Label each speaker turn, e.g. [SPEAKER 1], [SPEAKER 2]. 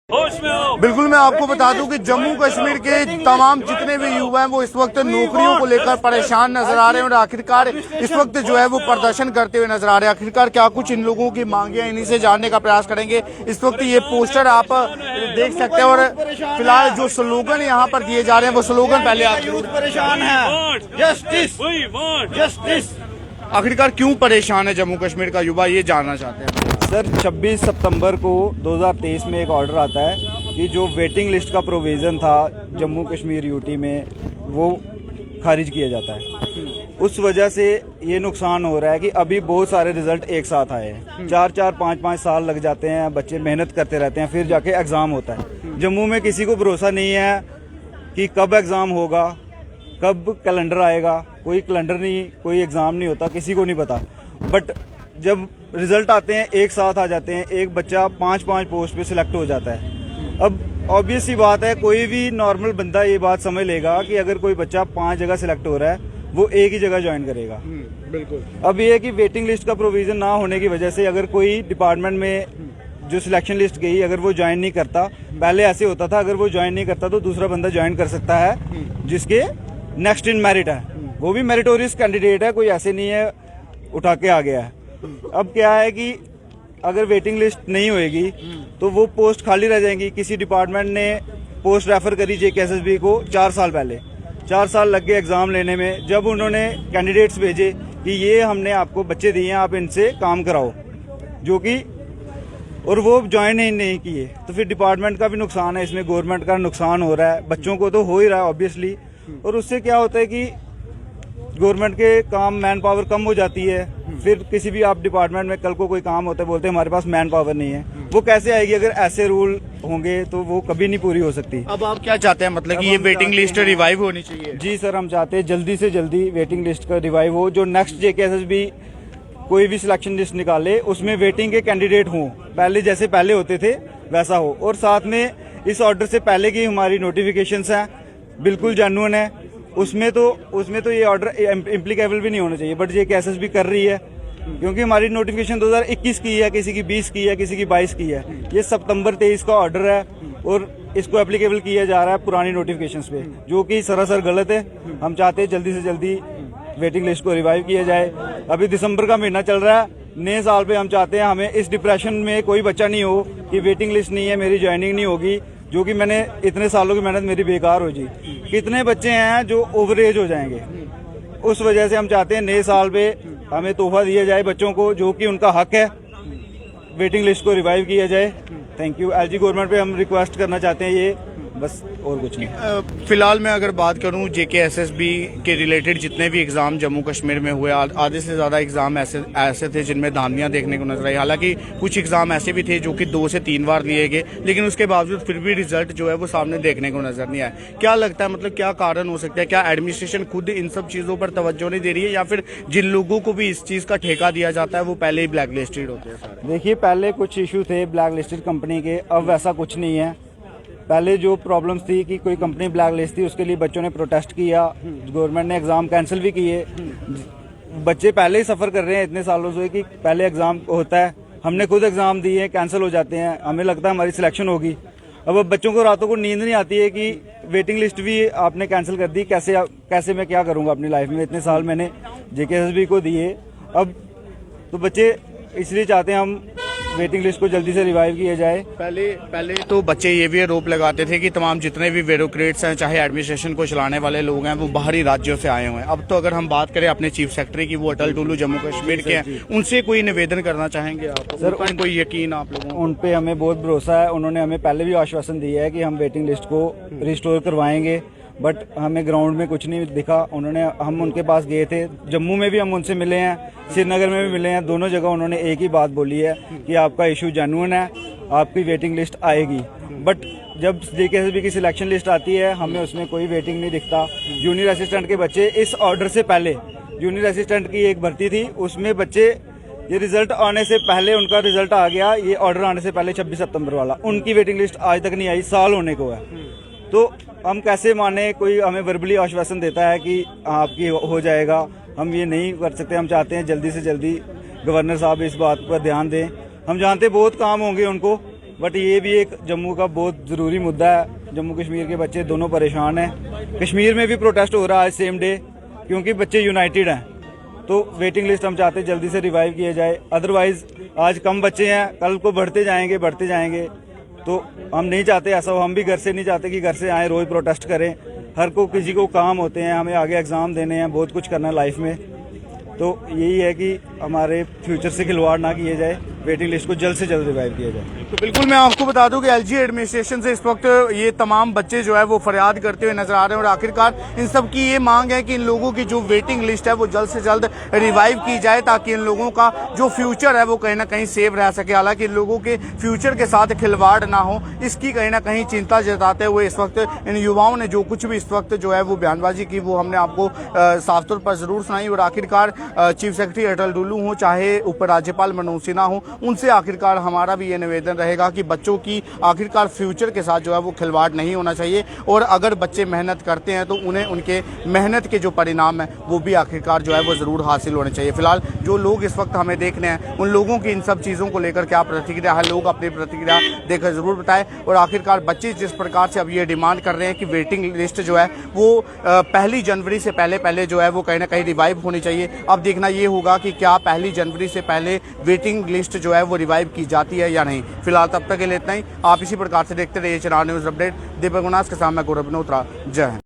[SPEAKER 1] बिल्कुल, मैं आपको बता दूं कि जम्मू कश्मीर के तमाम जितने भी युवा हैं वो इस वक्त नौकरियों को लेकर परेशान नजर आ रहे हैं और आखिरकार इस वक्त जो है वो प्रदर्शन करते हुए नजर आ रहे हैं। आखिरकार क्या कुछ इन लोगों की मांगे हैं, इन्हीं से जानने का प्रयास करेंगे। इस वक्त ये पोस्टर आप देख सकते हैं और फिलहाल जो स्लोगन यहाँ पर दिए जा रहे हैं वो स्लोगन पहले आप
[SPEAKER 2] परेशान है। Justice justice.
[SPEAKER 1] आखिरकार क्यों परेशान है जम्मू कश्मीर का युवा, ये जानना चाहते हैं
[SPEAKER 2] सर 26 सितंबर को 2023 में एक ऑर्डर आता है कि जो वेटिंग लिस्ट का प्रोविज़न था जम्मू कश्मीर यूटी में वो खारिज किया जाता है। उस वजह से ये नुकसान हो रहा है कि अभी बहुत सारे रिजल्ट एक साथ आए हैं। 4-4, 5-5 साल लग जाते हैं, बच्चे मेहनत करते रहते हैं, फिर जाके एग्ज़ाम होता है। जम्मू में किसी को भरोसा नहीं है कि कब एग्ज़ाम होगा, कब कैलेंडर आएगा। कोई कैलेंडर नहीं, कोई एग्ज़ाम नहीं होता, किसी को नहीं पता। बट जब रिजल्ट आते हैं एक साथ आ जाते हैं, एक बच्चा 5-5 पोस्ट पे सिलेक्ट हो जाता है। अब ऑब्वियस सी बात है, कोई भी नॉर्मल बंदा ये बात समझ लेगा कि अगर कोई बच्चा 5 जगह सिलेक्ट हो रहा है वो एक ही जगह ज्वाइन करेगा।
[SPEAKER 1] बिल्कुल।
[SPEAKER 2] अब ये है कि वेटिंग लिस्ट का प्रोविजन ना होने की वजह से अगर कोई डिपार्टमेंट में जो सिलेक्शन लिस्ट गई अगर वो ज्वाइन नहीं करता, पहले ऐसे होता था अगर वो ज्वाइन नहीं करता तो दूसरा बंदा ज्वाइन कर सकता है जिसके नेक्स्ट इन मेरिट है, वो भी मेरिटोरियस कैंडिडेट है, कोई ऐसे नहीं है उठा के आ गया है। अब क्या है कि अगर वेटिंग लिस्ट नहीं होएगी तो वो पोस्ट खाली रह जाएंगी। किसी डिपार्टमेंट ने पोस्ट रेफर करी JKSSB को 4 साल पहले, 4 साल लग गए एग्जाम लेने में। जब उन्होंने कैंडिडेट्स भेजे कि ये हमने आपको बच्चे दिए हैं, आप इनसे काम कराओ, जो कि और वो ज्वाइन ही नहीं किए, तो फिर डिपार्टमेंट का भी नुकसान है, इसमें गवर्नमेंट का नुकसान हो रहा है, बच्चों को तो हो ही रहा है ऑब्वियसली। और उससे क्या होता है कि गवर्नमेंट के काम मैन पावर कम हो जाती है। फिर किसी भी आप डिपार्टमेंट में कल को कोई काम होता है, बोलते हैं हमारे पास मैन पावर नहीं है, वो कैसे आएगी? अगर ऐसे रूल होंगे तो वो कभी नहीं पूरी हो सकती।
[SPEAKER 1] अब आप क्या चाहते हैं, मतलब कि ये वेटिंग लिस्ट रिवाइव होनी चाहिए?
[SPEAKER 2] जी सर, हम चाहते हैं जल्दी से जल्दी वेटिंग लिस्ट का रिवाइव हो। जो नेक्स्ट JKSSB कोई भी सिलेक्शन लिस्ट निकाले उसमें वेटिंग के कैंडिडेट हों, पहले जैसे पहले होते थे वैसा हो। और साथ में इस ऑर्डर से पहले की हमारी नोटिफिकेशंस हैं बिल्कुल जेन्युइन है, उसमें तो ये ऑर्डर इम्प्लीकेबल भी नहीं होना चाहिए, बट JKSSB कर रही है क्योंकि हमारी नोटिफिकेशन 2021 की है, किसी की 20 की है, किसी की 22 की है। ये सितंबर 23 का ऑर्डर है और इसको एप्लीकेबल किया जा रहा है पुरानी नोटिफिकेशंस पे, जो कि सरासर गलत है। हम चाहते हैं जल्दी से जल्दी वेटिंग लिस्ट को रिवाइव किया जाए। अभी दिसंबर का महीना चल रहा है, नए साल पे हम चाहते हैं हमें इस डिप्रेशन में कोई बच्चा नहीं हो कि वेटिंग लिस्ट नहीं है, मेरी ज्वाइनिंग नहीं होगी, जो कि मैंने इतने सालों की मेहनत मेरी बेकार हो जी। कितने बच्चे हैं जो ओवर एज हो जाएंगे, उस वजह से हम चाहते हैं नए साल पे हमें तोहफा दिया जाए बच्चों को, जो कि उनका हक है, वेटिंग लिस्ट को रिवाइव किया जाए। Thank you. LG गवर्नमेंट पे हम रिक्वेस्ट करना चाहते हैं ये, बस और कुछ नहीं।
[SPEAKER 1] फिलहाल मैं अगर बात करूं JKSSB के रिलेटेड जितने भी एग्जाम जम्मू कश्मीर में हुए, आधे से ज़्यादा एग्जाम ऐसे थे जिनमें धांधलियां देखने को नजर आई। हालांकि कुछ एग्जाम ऐसे भी थे जो कि 2 से 3 बार लिए गए, लेकिन उसके बावजूद फिर भी रिजल्ट जो है वो सामने देखने को नजर नहीं आया। क्या लगता है, मतलब क्या कारण हो सकता है? क्या एडमिनिस्ट्रेशन खुद इन सब चीज़ों पर तवज्जो नहीं दे रही है, या फिर जिन लोगों को भी इस चीज़ का ठेका दिया जाता है वो पहले ही ब्लैक लिस्टेड होते हैं?
[SPEAKER 2] देखिए, पहले कुछ इशू थे ब्लैक लिस्टेड कंपनी के, अब वैसा कुछ नहीं है। पहले जो प्रॉब्लम्स थी कि कोई कंपनी ब्लैक लिस्ट थी, उसके लिए बच्चों ने प्रोटेस्ट किया, गवर्नमेंट ने एग्जाम कैंसिल भी किए। बच्चे पहले ही सफ़र कर रहे हैं इतने सालों से कि पहले एग्जाम होता है, हमने खुद एग्जाम दिए, कैंसिल हो जाते हैं, हमें लगता है हमारी सिलेक्शन होगी। अब बच्चों को रातों को नींद नहीं आती है कि वेटिंग लिस्ट भी आपने कैंसिल कर दी, कैसे मैं क्या करूँगा अपनी लाइफ में, इतने साल मैंने JKSSB को दिए। अब तो बच्चे इसलिए चाहते हैं हम वेटिंग लिस्ट को जल्दी से रिवाइव किया जाए।
[SPEAKER 1] पहले तो बच्चे ये भी आरोप लगाते थे कि तमाम जितने भी ब्यूरोक्रेट्स हैं, चाहे एडमिनिस्ट्रेशन को चलाने वाले लोग हैं, वो बाहरी राज्यों से आए हुए हैं। अब तो अगर हम बात करें अपने चीफ सेक्रेटरी की, वो अटल टुल्लू जम्मू कश्मीर के हैं, उनसे कोई निवेदन करना चाहेंगे आप?
[SPEAKER 2] सर,
[SPEAKER 1] कोई यकीन आप लोगों को?
[SPEAKER 2] उन पे हमें बहुत भरोसा है। उन्होंने हमें पहले भी आश्वासन दिया है कि हम वेटिंग लिस्ट को रिस्टोर करवाएंगे, बट हमें ग्राउंड में कुछ नहीं दिखा। हम उनके पास गए थे, जम्मू में भी हम उनसे मिले हैं, श्रीनगर में भी मिले हैं, दोनों जगह उन्होंने एक ही बात बोली है कि आपका इशू जेन्युइन है, आपकी वेटिंग लिस्ट आएगी। बट जब JKSSB की सिलेक्शन लिस्ट आती है हमें उसमें कोई वेटिंग नहीं दिखता। जूनियर असिस्टेंट के बच्चे, इस ऑर्डर से पहले जूनियर असिस्टेंट की एक भर्ती थी, उसमें बच्चे ये रिजल्ट आने से पहले उनका रिजल्ट आ गया, ये ऑर्डर आने से पहले 26 सितंबर वाला, उनकी वेटिंग लिस्ट आज तक नहीं आई, साल होने को है। तो हम कैसे माने? कोई हमें वर्बली आश्वासन देता है कि आपकी हो जाएगा, हम ये नहीं कर सकते। हम चाहते हैं जल्दी से जल्दी गवर्नर साहब इस बात पर ध्यान दें। हम जानते बहुत काम होंगे उनको, बट ये भी एक जम्मू का बहुत ज़रूरी मुद्दा है। जम्मू कश्मीर के बच्चे दोनों परेशान हैं। कश्मीर में भी प्रोटेस्ट हो रहा है सेम डे, क्योंकि बच्चे यूनाइटेड हैं। तो वेटिंग लिस्ट हम चाहते हैं जल्दी से रिवाइव किया जाए। अदरवाइज आज कम बच्चे हैं, कल को बढ़ते जाएंगे। तो हम नहीं चाहते ऐसा हो। हम भी घर से नहीं चाहते कि घर से आए रोज प्रोटेस्ट करें। हर को किसी को काम होते हैं, हमें आगे एग्जाम देने हैं, बहुत कुछ करना है लाइफ में। तो यही है कि हमारे फ्यूचर से खिलवाड़ ना किए जाए, वेटिंग लिस्ट को जल्द से जल्द रिवाइव किया जाए।
[SPEAKER 1] तो बिल्कुल मैं आपको बता दूं कि एलजी एडमिनिस्ट्रेशन से इस वक्त ये तमाम बच्चे जो है वो फरियाद करते हुए नजर आ रहे हैं, और आखिरकार इन सब की ये मांग है कि इन लोगों की जो वेटिंग लिस्ट है वो जल्द से जल्द रिवाइव की जाए, ताकि इन लोगों का जो फ्यूचर है वो कहीं ना कहीं सेव रह सके। हालांकि इन लोगों के फ्यूचर के साथ खिलवाड़ ना हो, इसकी कहीं ना कहीं चिंता जताते हुए इस वक्त इन युवाओं ने जो कुछ भी इस वक्त जो है वो बयानबाजी की, वो हमने आपको साफ तौर पर जरूर सुनाई। और आखिरकार चीफ सेक्रेटरी अटल डुल्लू हो, चाहे उपराज्यपाल मनोज सिन्हा हो, उनसे आखिरकार हमारा भी ये निवेदन रहेगा कि बच्चों की आखिरकार फ्यूचर के साथ जो है वो खिलवाड़ नहीं होना चाहिए, और अगर बच्चे मेहनत करते हैं तो उन्हें उनके मेहनत के जो परिणाम है वो भी आखिरकार जो है वो ज़रूर हासिल होने चाहिए। फिलहाल जो लोग इस वक्त हमें देख रहे हैं, उन लोगों की इन सब चीज़ों को लेकर क्या प्रतिक्रिया है, लोग अपनी प्रतिक्रिया देकर ज़रूर बताएं। और आखिरकार बच्चे जिस प्रकार से अब ये डिमांड कर रहे हैं कि वेटिंग लिस्ट जो है वो 1 जनवरी से पहले जो है वो कहीं ना कहीं रिवाइव होनी चाहिए। अब देखना ये होगा कि क्या 1 जनवरी से पहले वेटिंग लिस्ट जो है वो रिवाइव की जाती है या नहीं। फिलहाल तब तक के लिए इतना ही। आप इसी प्रकार से देखते रहिए चनार न्यूज़ अपडेट। दीपक गुनास के साथ मैं गौरव नोत्रा। जय हिंद।